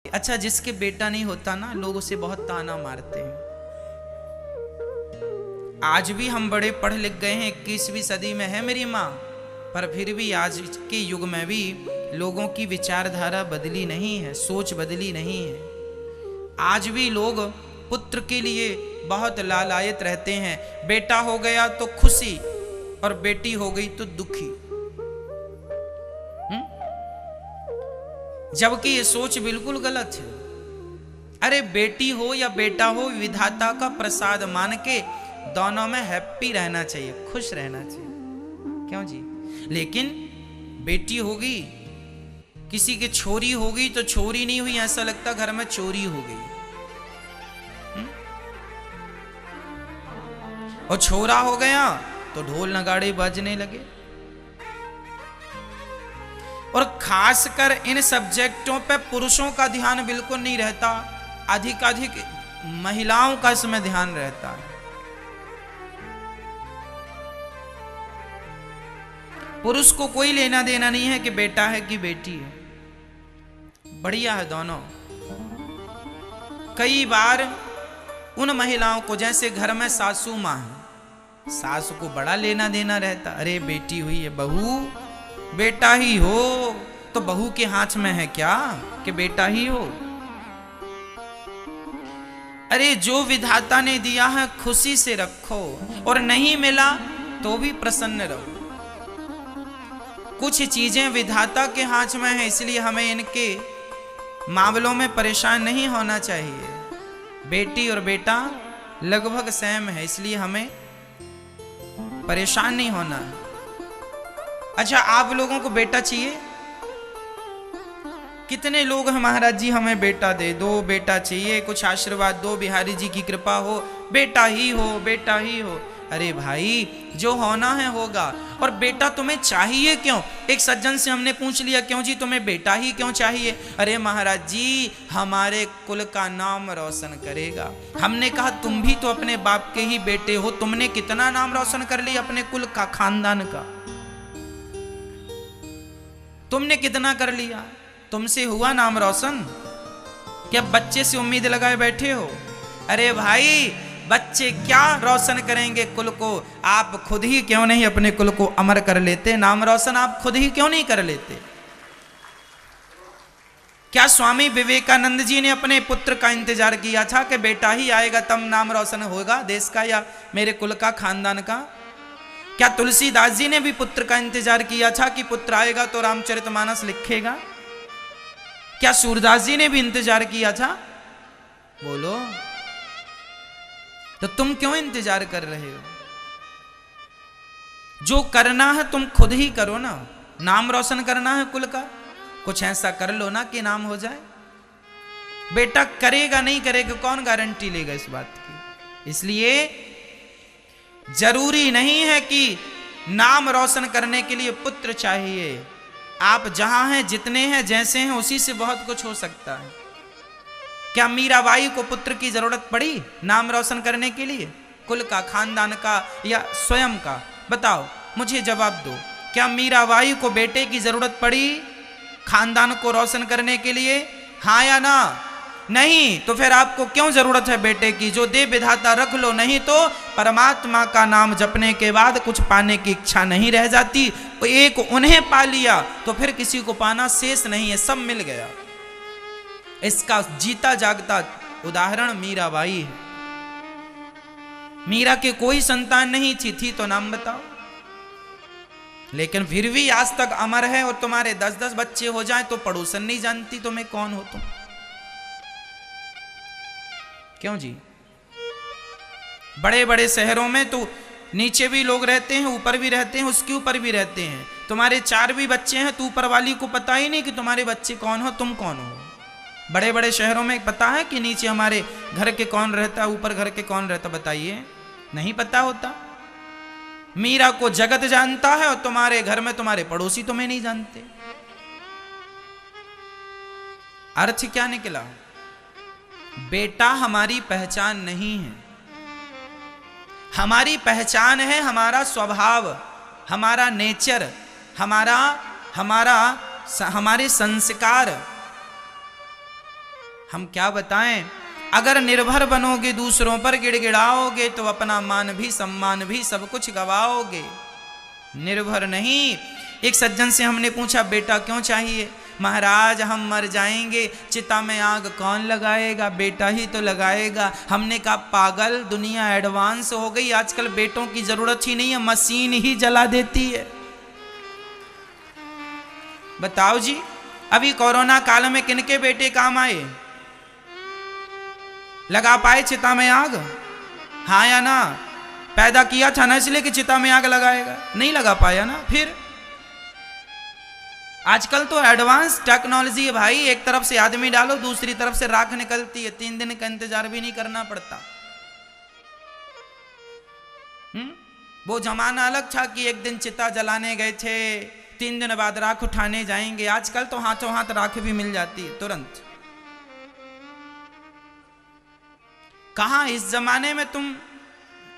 अच्छा, जिसके बेटा नहीं होता ना, लोग उसे बहुत ताना मारते हैं। आज भी हम बड़े पढ़ लिख गए हैं, 21वीं सदी में है मेरी माँ, पर फिर भी आज के युग में भी लोगों की विचारधारा बदली नहीं है, सोच बदली नहीं है। आज भी लोग पुत्र के लिए बहुत लालायित रहते हैं। बेटा हो गया तो खुशी और बेटी हो गई तो दुखी। जबकि ये सोच बिल्कुल गलत है। अरे बेटी हो या बेटा हो, विधाता का प्रसाद मान के दोनों में हैप्पी रहना चाहिए, खुश रहना चाहिए। क्यों जी? लेकिन बेटी होगी, किसी की छोरी होगी तो छोरी नहीं हुई, ऐसा लगता घर में चोरी हो गई। और छोरा हो गया तो ढोल नगाड़े बजने लगे। और खासकर इन सब्जेक्टों पे पुरुषों का ध्यान बिल्कुल नहीं रहता, अधिक महिलाओं का इसमें ध्यान रहता है। पुरुष को कोई लेना देना नहीं है कि बेटा है कि बेटी है, बढ़िया है दोनों। कई बार उन महिलाओं को, जैसे घर में सासू मां है, सासू को बड़ा लेना देना रहता, अरे बेटी हुई है, बहू बेटा ही हो, तो बहू के हाथ में है क्या कि बेटा ही हो? अरे जो विधाता ने दिया है खुशी से रखो, और नहीं मिला तो भी प्रसन्न रहो। कुछ चीजें विधाता के हाथ में है, इसलिए हमें इनके मामलों में परेशान नहीं होना चाहिए। बेटी और बेटा लगभग सेम है, इसलिए हमें परेशान नहीं होना है। अच्छा, आप लोगों को बेटा चाहिए? कितने लोग हैं, महाराज जी हमें बेटा दे दो, बेटा चाहिए, कुछ आशीर्वाद दो, बिहारी जी की कृपा हो, बेटा ही हो, बेटा ही हो। अरे भाई, जो होना है होगा। और बेटा तुम्हें चाहिए क्यों? एक सज्जन से हमने पूछ लिया, क्यों जी तुम्हें बेटा ही क्यों चाहिए? अरे महाराज जी, हमारे कुल का नाम रोशन करेगा। हमने कहा तुम भी तो अपने बाप के ही बेटे हो, तुमने कितना नाम रोशन कर लिया अपने कुल का, खानदान का? तुमने कितना कर लिया? तुमसे हुआ नाम रोशन? क्या बच्चे से उम्मीद लगाए बैठे हो? अरे भाई, बच्चे क्या रोशन करेंगे कुल को? आप खुद ही क्यों नहीं अपने कुल को अमर कर लेते? नाम रोशन आप खुद ही क्यों नहीं कर लेते? क्या स्वामी विवेकानंद जी ने अपने पुत्र का इंतजार किया था कि बेटा ही आएगा तब नाम रोशन होगा देश का या मेरे कुल का, खानदान का? क्या तुलसीदास जी ने भी पुत्र का इंतजार किया था कि पुत्र आएगा तो रामचरितमानस लिखेगा? क्या सूरदास जी ने भी इंतजार किया था? बोलो, तो तुम क्यों इंतजार कर रहे हो? जो करना है तुम खुद ही करो ना। नाम रोशन करना है कुल का, कुछ ऐसा कर लो ना कि नाम हो जाए। बेटा करेगा नहीं करेगा, कौन गारंटी लेगा इस बात की? इसलिए जरूरी नहीं है कि नाम रोशन करने के लिए पुत्र चाहिए। आप जहां हैं, जितने हैं, जैसे हैं, उसी से बहुत कुछ हो सकता है। क्या मीराबाई को पुत्र की जरूरत पड़ी नाम रोशन करने के लिए? कुल का, खानदान का या स्वयं का? बताओ, मुझे जवाब दो। क्या मीराबाई को बेटे की जरूरत पड़ी खानदान को रोशन करने के लिए? हाँ या ना? नहीं। तो फिर आपको क्यों जरूरत है बेटे की? जो दे विधाता रख लो, नहीं तो परमात्मा का नाम जपने के बाद कुछ पाने की इच्छा नहीं रह जाती। एक उन्हें पा लिया तो फिर किसी को पाना शेष नहीं है, सब मिल गया। इसका जीता जागता उदाहरण मीराबाई है। मीरा के कोई संतान नहीं थी तो नाम बताओ। लेकिन फिर भी आज तक अमर है। और तुम्हारे 10-10 बच्चे हो जाएं तो पड़ोसन नहीं जानती तुम्हें कौन हो तुम। क्यों जी? बड़े बड़े शहरों में तो नीचे भी लोग रहते हैं, ऊपर भी रहते हैं, उसके ऊपर भी रहते हैं। तुम्हारे 4 भी बच्चे हैं तो ऊपर वाली को पता ही नहीं कि तुम्हारे बच्चे कौन हो, तुम कौन हो। बड़े बड़े शहरों में पता है कि नीचे हमारे घर के कौन रहता है, ऊपर घर के कौन रहता? बताइए, नहीं पता होता। मीरा को जगत जानता है और तुम्हारे घर में तुम्हारे पड़ोसी तुम्हें नहीं जानते। अर्थ क्या निकला? बेटा हमारी पहचान नहीं है। हमारी पहचान है हमारा स्वभाव, हमारा नेचर, हमारे संस्कार। हम क्या बताएं। अगर निर्भर बनोगे दूसरों पर, गिड़गिड़ाओगे तो अपना मान भी सम्मान भी सब कुछ गवाओगे। निर्भर नहीं। एक सज्जन से हमने पूछा बेटा क्यों चाहिए? महाराज हम मर जाएंगे, चिता में आग कौन लगाएगा? बेटा ही तो लगाएगा। हमने कहा पागल, दुनिया एडवांस हो गई, आजकल बेटों की जरूरत ही नहीं है, मशीन ही जला देती है। बताओ जी, अभी कोरोना काल में किनके बेटे काम आए? लगा पाए चिता में आग? हाँ या ना? पैदा किया था ना इसलिए कि चिता में आग लगाएगा, नहीं लगा पाया ना। फिर आजकल तो एडवांस टेक्नोलॉजी है भाई, एक तरफ से आदमी डालो दूसरी तरफ से राख निकलती है, 3 दिन का इंतजार भी नहीं करना पड़ता। वो जमाना अलग था कि एक दिन चिता जलाने गए थे, 3 दिन बाद राख उठाने जाएंगे। आजकल तो हाथों हाथ राख भी मिल जाती है तुरंत। कहां इस जमाने में तुम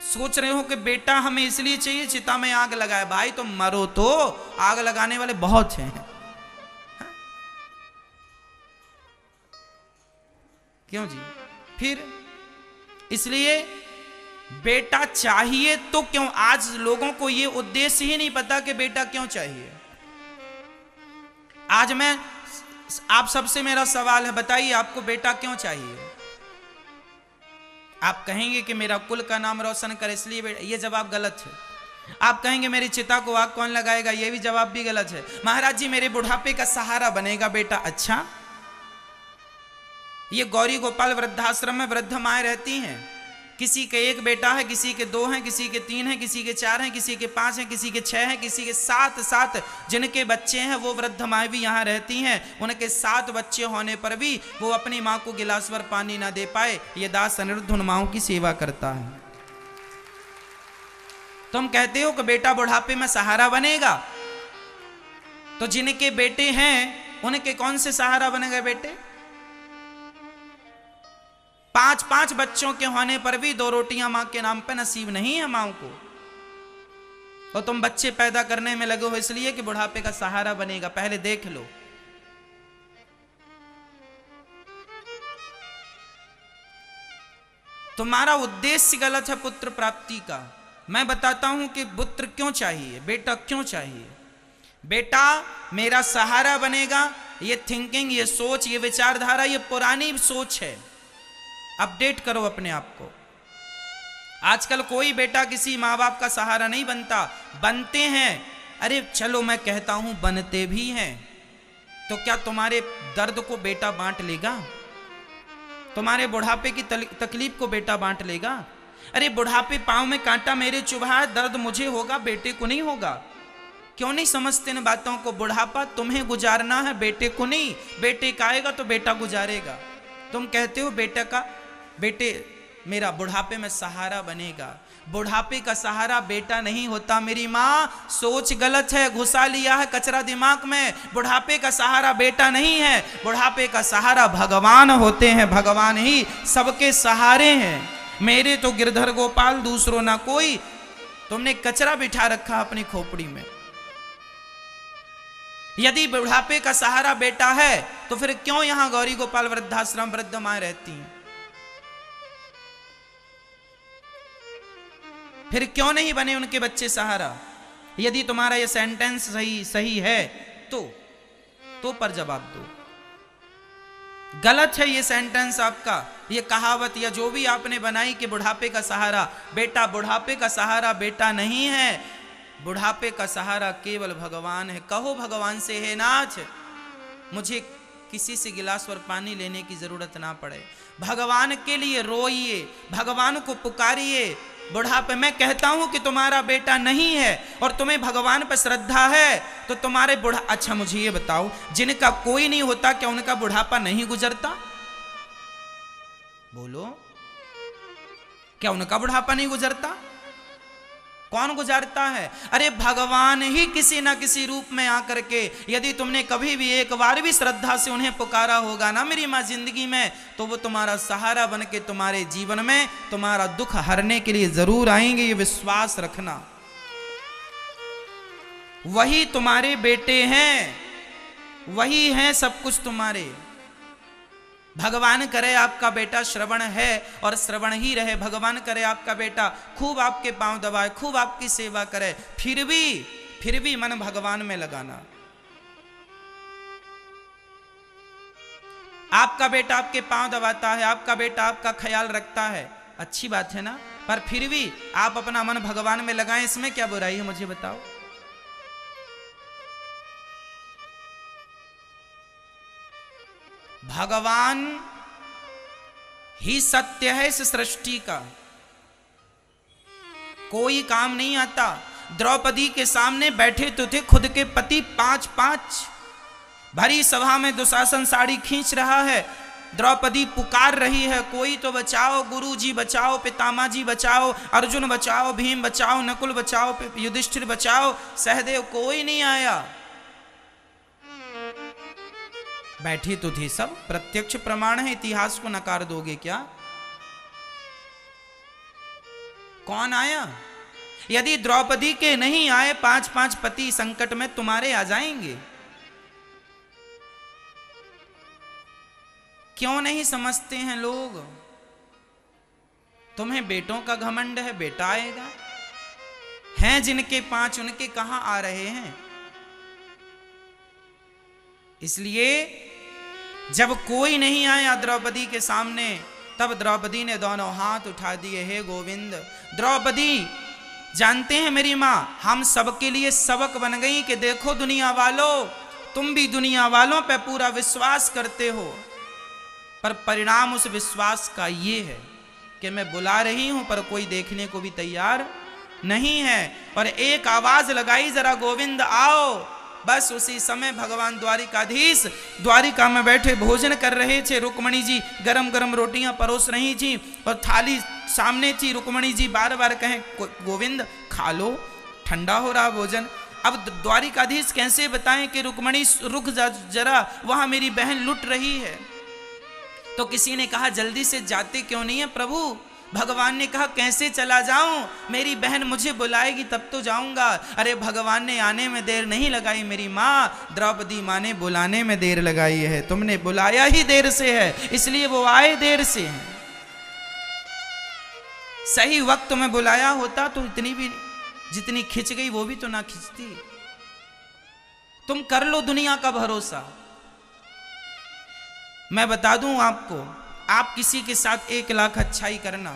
सोच रहे हो कि बेटा हमें इसलिए चाहिए चिता में आग लगाए? भाई तुम मरो तो आग लगाने वाले बहुत हैं। क्यों जी? फिर इसलिए बेटा चाहिए तो क्यों? आज लोगों को यह उद्देश्य ही नहीं पता कि बेटा क्यों चाहिए। आज मैं आप सबसे मेरा सवाल है, बताइए आपको बेटा क्यों चाहिए? आप कहेंगे कि मेरा कुल का नाम रोशन करे इसलिए बेटा, ये जवाब गलत है। आप कहेंगे मेरी चिता को आग कौन लगाएगा, ये भी जवाब भी गलत है। महाराज जी मेरे बुढ़ापे का सहारा बनेगा बेटा। अच्छा, ये गौरी गोपाल वृद्धाश्रम में वृद्ध माएँ रहती हैं, किसी के 1 बेटा है, किसी के 2 हैं, किसी के 3 हैं, किसी के 4 हैं, किसी के 5 हैं, किसी के 6 हैं, किसी के 7 जिनके बच्चे हैं वो वृद्ध माएँ भी यहाँ रहती हैं। उनके 7 बच्चे होने पर भी वो अपनी माँ को गिलास भर पानी ना दे पाए, ये दास अनिरुद्ध उन माँओं की सेवा करता है। तुम कहते हो कि बेटा बुढ़ापे में सहारा बनेगा, तो जिनके बेटे हैं उनके कौन से सहारा बनेगा बेटे? 5 बच्चों के होने पर भी 2 रोटियां मां के नाम पे नसीब नहीं है मां को। और तुम बच्चे पैदा करने में लगे हो इसलिए कि बुढ़ापे का सहारा बनेगा। पहले देख लो। तुम्हारा उद्देश्य गलत है पुत्र प्राप्ति का। मैं बताता हूं कि पुत्र क्यों चाहिए, बेटा क्यों चाहिए। बेटा मेरा सहारा बनेगा, ये थिंकिंग, ये सोच, ये विचारधारा, ये पुरानी सोच है। अपडेट करो अपने आप को। आजकल कोई बेटा किसी माँ बाप का सहारा नहीं बनता। बनते हैं, अरे चलो मैं कहता हूं बनते भी हैं। तो क्या तुम्हारे दर्द को बेटा बांट लेगा? तुम्हारे बुढ़ापे की तकलीफ को बेटा बांट लेगा? अरे बुढ़ापे पांव में कांटा मेरे चुभा, दर्द मुझे होगा, बेटे को नहीं होगा। क्यों नहीं समझते इन बातों को? बुढ़ापा तुम्हें गुजारना है, बेटे को नहीं। बेटे का आएगा तो बेटा गुजारेगा। तुम कहते हो बेटे मेरा बुढ़ापे में सहारा बनेगा। बुढ़ापे का सहारा बेटा नहीं होता मेरी माँ, सोच गलत है, घुसा लिया है कचरा दिमाग में। बुढ़ापे का सहारा बेटा नहीं है, बुढ़ापे का सहारा भगवान होते हैं। भगवान ही सबके सहारे हैं। मेरे तो गिरधर गोपाल, दूसरों ना कोई। तुमने कचरा बिठा रखा अपनी खोपड़ी में। यदि बुढ़ापे का सहारा बेटा है तो फिर क्यों यहां गौरी गोपाल वृद्धाश्रम वृद्ध माएँ रहती हैं? फिर क्यों नहीं बने उनके बच्चे सहारा? यदि तुम्हारा यह सेंटेंस सही है तो पर जवाब दो। गलत है ये सेंटेंस आपका, ये कहावत या जो भी आपने बनाई कि बुढ़ापे का सहारा बेटा। बुढ़ापे का सहारा बेटा नहीं है, बुढ़ापे का सहारा केवल भगवान है। कहो भगवान से, हे नाथ मुझे किसी से गिलास पर पानी लेने की जरूरत ना पड़े। भगवान के लिए रोइए, भगवान को पुकारिए। बुढ़ापे मैं कहता हूं कि तुम्हारा बेटा नहीं है और तुम्हें भगवान पर श्रद्धा है तो तुम्हारे अच्छा मुझे ये बताओ, जिनका कोई नहीं होता क्या उनका बुढ़ापा नहीं गुजरता? बोलो, क्या उनका बुढ़ापा नहीं गुजरता? कौन गुजारता है? अरे भगवान ही किसी ना किसी रूप में आकर के, यदि तुमने कभी भी एक बार भी श्रद्धा से उन्हें पुकारा होगा ना मेरी माँ जिंदगी में, तो वो तुम्हारा सहारा बन के तुम्हारे जीवन में तुम्हारा दुख हरने के लिए जरूर आएंगे। ये विश्वास रखना। वही तुम्हारे बेटे हैं, वही हैं सब कुछ तुम्हारे। भगवान करे आपका बेटा श्रवण है और श्रवण ही रहे, भगवान करे आपका बेटा खूब आपके पांव दबाए, खूब आपकी सेवा करे, फिर भी मन भगवान में लगाना। आपका बेटा आपके पांव दबाता है, आपका बेटा आपका ख्याल रखता है, अच्छी बात है ना, पर फिर भी आप अपना मन भगवान में लगाएं, इसमें क्या बुराई है मुझे बताओ। भगवान ही सत्य है इस सृष्टि का, कोई काम नहीं आता। द्रौपदी के सामने बैठे तो थे खुद के पति 5-5, भरी सभा में दुशासन साड़ी खींच रहा है, द्रौपदी पुकार रही है, कोई तो बचाओ, गुरुजी बचाओ, पितामह जी बचाओ, अर्जुन बचाओ, भीम बचाओ, नकुल बचाओ, युधिष्ठिर बचाओ, सहदेव, कोई नहीं आया। बैठी तो थी सब, प्रत्यक्ष प्रमाण है, इतिहास को नकार दोगे क्या? कौन आया? यदि द्रौपदी के नहीं आए 5-5 पति संकट में, तुम्हारे आ जाएंगे। क्यों नहीं समझते हैं लोग? तुम्हें बेटों का घमंड है, बेटा आएगा, हैं जिनके 5 उनके कहां आ रहे हैं। इसलिए जब कोई नहीं आया द्रौपदी के सामने, तब द्रौपदी ने दोनों हाथ उठा दिए, हे गोविंद। द्रौपदी जानते हैं मेरी मां, हम सबके लिए सबक बन गई कि देखो दुनिया वालों, तुम भी दुनिया वालों पे पूरा विश्वास करते हो, पर परिणाम उस विश्वास का ये है कि मैं बुला रही हूं पर कोई देखने को भी तैयार नहीं है। और एक आवाज लगाई, जरा गोविंद आओ। बस उसी समय भगवान द्वारिकाधीश द्वारिका में बैठे भोजन कर रहे थे। रुक्मणी जी गरम गरम रोटियां परोस रही थी और थाली सामने थी। रुक्मणी जी बार बार कहें, गोविंद खा लो, ठंडा हो रहा भोजन। अब द्वारिकाधीश कैसे बताएं कि रुक्मणी रुक जा जरा, वहां मेरी बहन लुट रही है। तो किसी ने कहा, जल्दी से जाते क्यों नहीं है प्रभु? भगवान ने कहा, कैसे चला जाऊं, मेरी बहन मुझे बुलाएगी तब तो जाऊंगा। अरे भगवान ने आने में देर नहीं लगाई मेरी माँ, द्रौपदी माँ ने बुलाने में देर लगाई है। तुमने बुलाया ही देर से है, इसलिए वो आए देर से हैं। सही वक्त में बुलाया होता तो इतनी भी जितनी खिंच गई वो भी तो ना खिंचती। तुम कर लो दुनिया का भरोसा। मैं बता दूं आपको, आप किसी के साथ 1 लाख अच्छाई करना,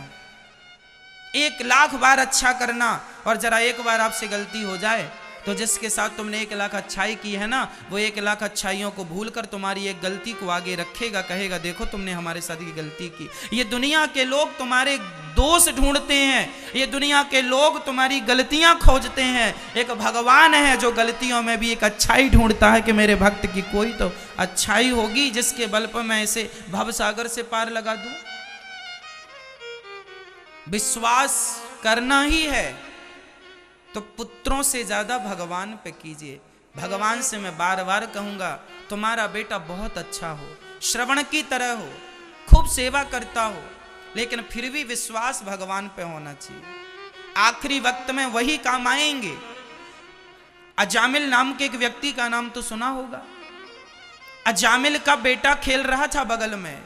1 लाख बार अच्छा करना, और जरा एक बार आपसे गलती हो जाए तो जिसके साथ तुमने 1 लाख अच्छाई की है ना, वो 1 लाख अच्छाइयों को भूलकर तुम्हारी एक गलती को आगे रखेगा, कहेगा देखो तुमने हमारे साथ ये गलती की। ये दुनिया के लोग तुम्हारे दोष ढूंढते हैं, ये दुनिया के लोग तुम्हारी गलतियां खोजते हैं। एक भगवान है जो गलतियों में भी एक अच्छाई ढूंढता है कि मेरे भक्त की कोई तो अच्छाई होगी जिसके बल पर मैं इसे भवसागर से पार लगा दूं। विश्वास करना ही है तो पुत्रों से ज्यादा भगवान पे कीजिए। भगवान से मैं बार बार कहूंगा, तुम्हारा बेटा बहुत अच्छा हो, श्रवण की तरह हो, खूब सेवा करता हो, लेकिन फिर भी विश्वास भगवान पे होना चाहिए। आखिरी वक्त में वही काम आएंगे। अजामिल नाम के एक व्यक्ति का नाम तो सुना होगा। अजामिल का बेटा खेल रहा था बगल में,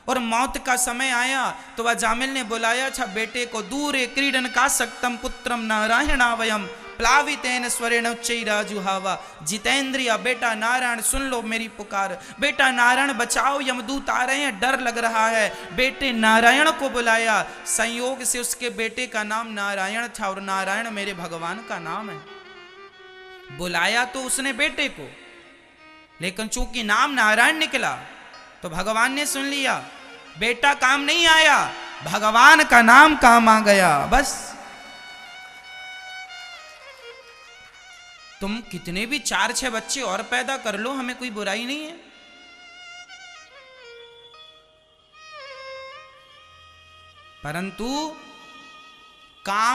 और मौत का समय आया तो अजामिल ने बुलाया था बेटे को, दूरे क्रीडन का सक्तम पुत्रम नारायणावयम प्लावितेन स्वरेण उच्चैराजुहावा। जितेंद्रिया, बेटा नारायण सुन लो मेरी पुकार, बेटा नारायण बचाओ, यमदूत आ रहे हैं, डर लग रहा है। बेटे नारायण को बुलाया, संयोग से उसके बेटे का नाम नारायण था, और नारायण मेरे भगवान का नाम है। बुलाया तो उसने बेटे को, लेकिन चूंकि नाम नारायण निकला तो भगवान ने सुन लिया, बेटा काम नहीं आया, भगवान का नाम काम आ गया। बस तुम कितने भी 4-6 बच्चे और पैदा कर लो, हमें कोई बुराई नहीं है, परंतु काम